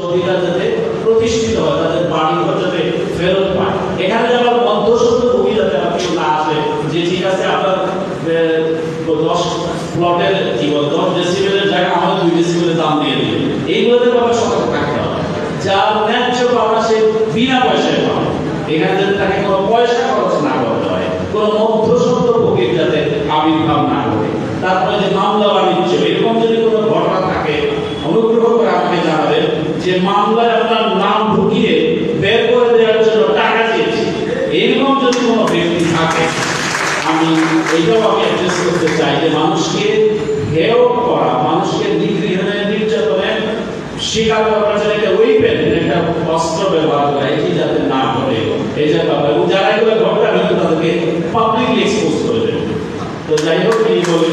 অধিকার যাতে প্রতিষ্ঠিত হয়, তাদের বাড়িঘর যাতে ফেরত পায়। এখানে যারা মধ্যসত্ত্ব ভোগী যাতে কেউ না আসে যে ঠিক আছে আপনার 10 প্লটের কি বল 10 ডেসিবেলের জায়গা আমরা 2 ডেসিবেলের দাম দিয়ে দিই, এইগুলোতে আবার সতর্ক থাকতে হবে। যার ন্যায্য পাওয়া সে বিনা পয়সায় পাবে, এখানে যাতে তাকে কোনো পয়সা খরচ না করতে হয়, কোনো মধ্যসত্ত্ব ভোগীর যাতে আবির্ভাব না করে। তারপরে যে মামলা বাণিজ্য, এরকম যদি কোনো ঘটনা থাকে অনুগ্রহ করে আমাকে জানাবেন যে মামলায় আপনার নাম ঢুকিয়ে বের করে দেওয়ার জন্য টাকা চেয়েছি, এরকম যদি কোনো ব্যক্তি থাকে আমি এইটাও অ্যাড্রেস করতে চাই যে মানুষকে হেয় করা, মানুষকে নিগৃহীত নির্যাতনের শিকার করার জন্য একটা ওয়েপেন, একটা অস্ত্র ব্যবহার করা, এটি যাতে না ঘটে এই যে এবং যারা এগুলো ঘটবে আমি তাদেরকে পাবলিকলি এক্সপোজ করে দেব। তো যাই হোক এই বলে